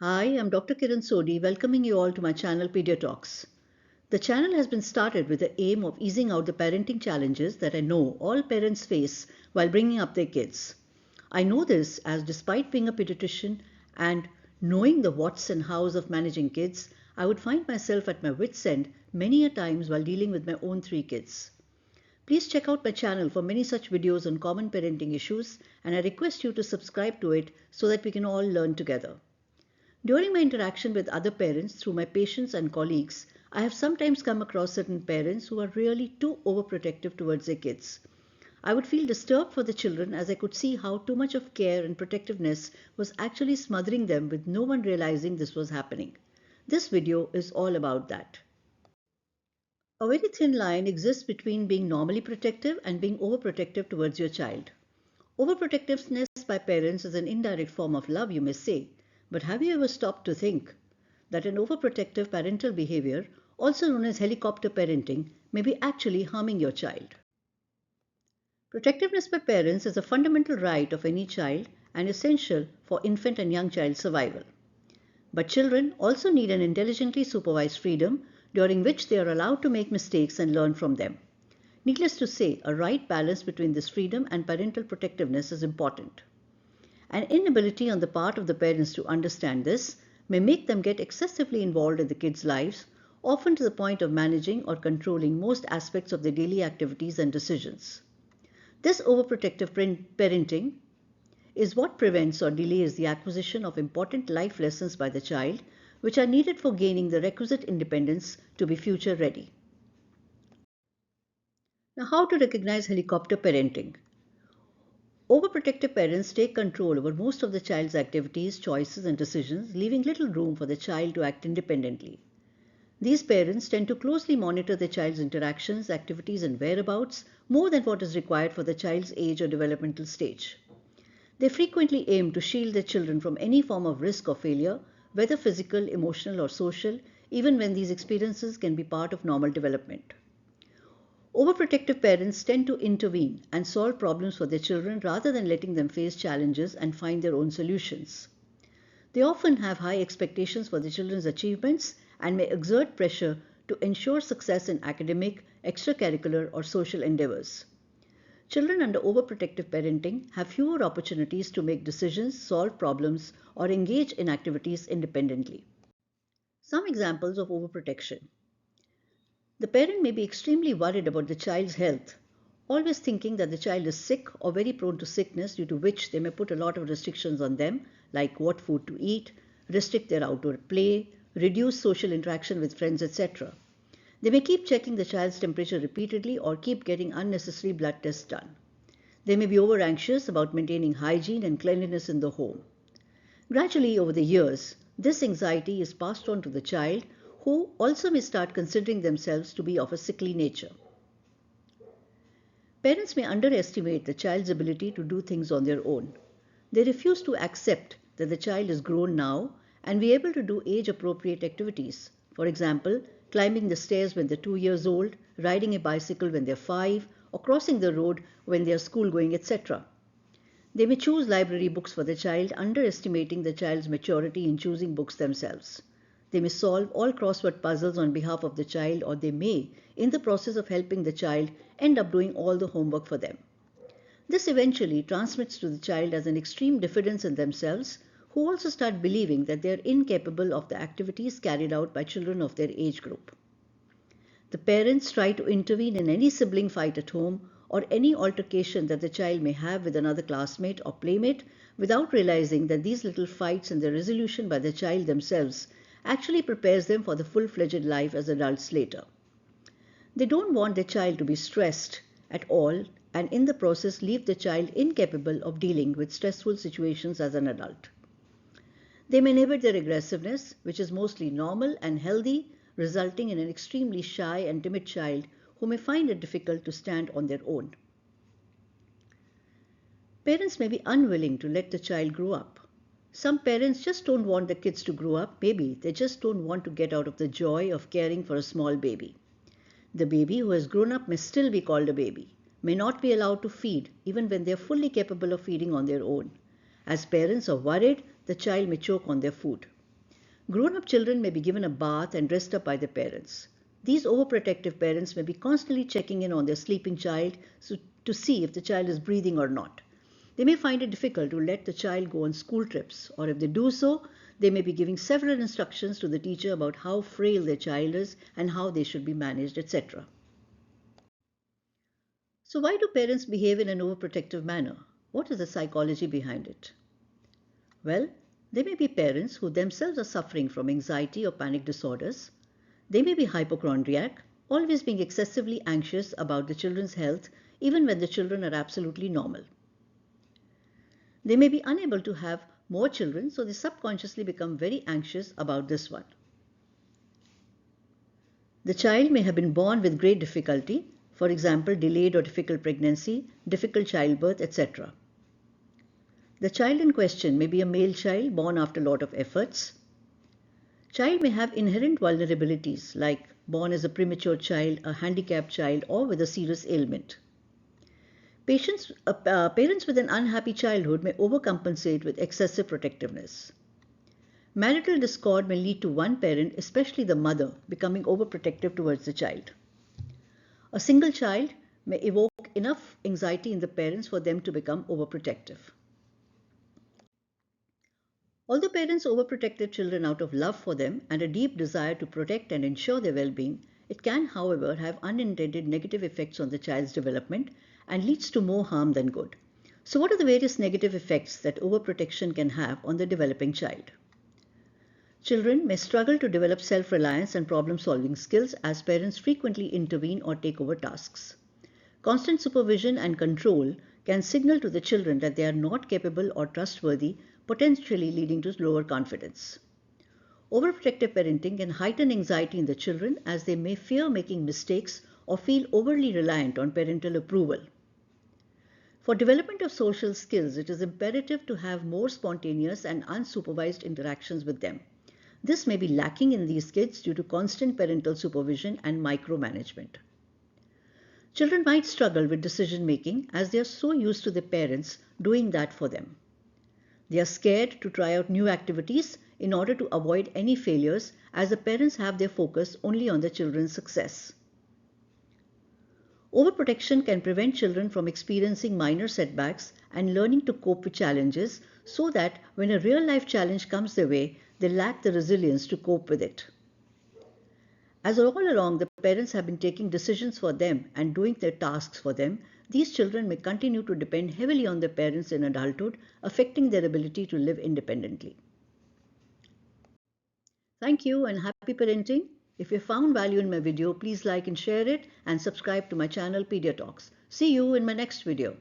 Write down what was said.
Hi, I'm Dr. Kiran Sodhi, welcoming you all to my channel Pedia Talks. The channel has been started with the aim of easing out the parenting challenges that I know all parents face while bringing up their kids. I know this as despite being a pediatrician and knowing the whats and hows of managing kids, I would find myself at my wits' end many a times while dealing with my own three kids. Please check out my channel for many such videos on common parenting issues, and I request you to subscribe to it so that we can all learn together. During my interaction with other parents through my patients and colleagues, I have sometimes come across certain parents who are really too overprotective towards their kids. I would feel disturbed for the children as I could see how too much of care and protectiveness was actually smothering them with no one realizing this was happening. This video is all about that. A very thin line exists between being normally protective and being overprotective towards your child. Overprotectiveness by parents is an indirect form of love, you may say, but have you ever stopped to think that an overprotective parental behavior, also known as helicopter parenting, may be actually harming your child? Protectiveness by parents is a fundamental right of any child and essential for infant and young child survival. But children also need an intelligently supervised freedom during which they are allowed to make mistakes and learn from them. Needless to say, a right balance between this freedom and parental protectiveness is important. An inability on the part of the parents to understand this may make them get excessively involved in the kids' lives, often to the point of managing or controlling most aspects of their daily activities and decisions. This overprotective parenting is what prevents or delays the acquisition of important life lessons by the child, which are needed for gaining the requisite independence to be future ready. Now, how to recognize helicopter parenting? Overprotective parents take control over most of the child's activities, choices, and decisions, leaving little room for the child to act independently. These parents tend to closely monitor their child's interactions, activities, and whereabouts more than what is required for the child's age or developmental stage. They frequently aim to shield their children from any form of risk or failure, whether physical, emotional, or social, even when these experiences can be part of normal development. Overprotective parents tend to intervene and solve problems for their children rather than letting them face challenges and find their own solutions. They often have high expectations for their children's achievements and may exert pressure to ensure success in academic, extracurricular, or social endeavors. Children under overprotective parenting have fewer opportunities to make decisions, solve problems, or engage in activities independently. Some examples of overprotection. The parent may be extremely worried about the child's health, always thinking that the child is sick or very prone to sickness, due to which they may put a lot of restrictions on them, like what food to eat, restrict their outdoor play, reduce social interaction with friends, etc. They may keep checking the child's temperature repeatedly or keep getting unnecessary blood tests done. They may be over anxious about maintaining hygiene and cleanliness in the home. Gradually, over the years, this anxiety is passed on to the child, who also may start considering themselves to be of a sickly nature. Parents may underestimate the child's ability to do things on their own. They refuse to accept that the child is grown now and be able to do age-appropriate activities. For example, climbing the stairs when they're 2 years old, riding a bicycle when they're 5, or crossing the road when they are school-going, etc. They may choose library books for the child, underestimating the child's maturity in choosing books themselves. They may solve all crossword puzzles on behalf of the child, or they may, in the process of helping the child, end up doing all the homework for them. This eventually transmits to the child as an extreme diffidence in themselves, who also start believing that they are incapable of the activities carried out by children of their age group. The parents try to intervene in any sibling fight at home or any altercation that the child may have with another classmate or playmate, without realizing that these little fights and their resolution by the child themselves actually prepares them for the full-fledged life as adults later. They don't want their child to be stressed at all, and in the process leave the child incapable of dealing with stressful situations as an adult. They may inhibit their aggressiveness, which is mostly normal and healthy, resulting in an extremely shy and timid child who may find it difficult to stand on their own. Parents may be unwilling to let the child grow up. Some parents just don't want the kids to grow up. Maybe they just don't want to get out of the joy of caring for a small baby. The baby who has grown up may still be called a baby, may not be allowed to feed even when they are fully capable of feeding on their own. As parents are worried, the child may choke on their food. Grown-up children may be given a bath and dressed up by their parents. These overprotective parents may be constantly checking in on their sleeping child to see if the child is breathing or not. They may find it difficult to let the child go on school trips, or if they do so, they may be giving several instructions to the teacher about how frail their child is and how they should be managed, etc. So, why do parents behave in an overprotective manner? What is the psychology behind it? Well, they may be parents who themselves are suffering from anxiety or panic disorders. They may be hypochondriac, always being excessively anxious about the children's health, even when the children are absolutely normal. They may be unable to have more children, so they subconsciously become very anxious about this one. The child may have been born with great difficulty, for example, delayed or difficult pregnancy, difficult childbirth, etc. The child in question may be a male child born after a lot of efforts. Child may have inherent vulnerabilities like born as a premature child, a handicapped child, or with a serious ailment. Parents with an unhappy childhood may overcompensate with excessive protectiveness. Marital discord may lead to one parent, especially the mother, becoming overprotective towards the child. A single child may evoke enough anxiety in the parents for them to become overprotective. Although parents overprotect their children out of love for them and a deep desire to protect and ensure their well-being, it can, however, have unintended negative effects on the child's development and leads to more harm than good. So what are the various negative effects that overprotection can have on the developing child? Children may struggle to develop self-reliance and problem-solving skills as parents frequently intervene or take over tasks. Constant supervision and control can signal to the children that they are not capable or trustworthy, potentially leading to lower confidence. Overprotective parenting can heighten anxiety in the children as they may fear making mistakes or feel overly reliant on parental approval. For development of social skills, it is imperative to have more spontaneous and unsupervised interactions with them. This may be lacking in these kids due to constant parental supervision and micromanagement. Children might struggle with decision making as they are so used to their parents doing that for them. They are scared to try out new activities in order to avoid any failures as the parents have their focus only on the children's success. Overprotection can prevent children from experiencing minor setbacks and learning to cope with challenges so that when a real-life challenge comes their way, they lack the resilience to cope with it. As all along the parents have been taking decisions for them and doing their tasks for them, these children may continue to depend heavily on their parents in adulthood, affecting their ability to live independently. Thank you and happy parenting. If you found value in my video, please like and share it and subscribe to my channel Pedia Talks. See you in my next video.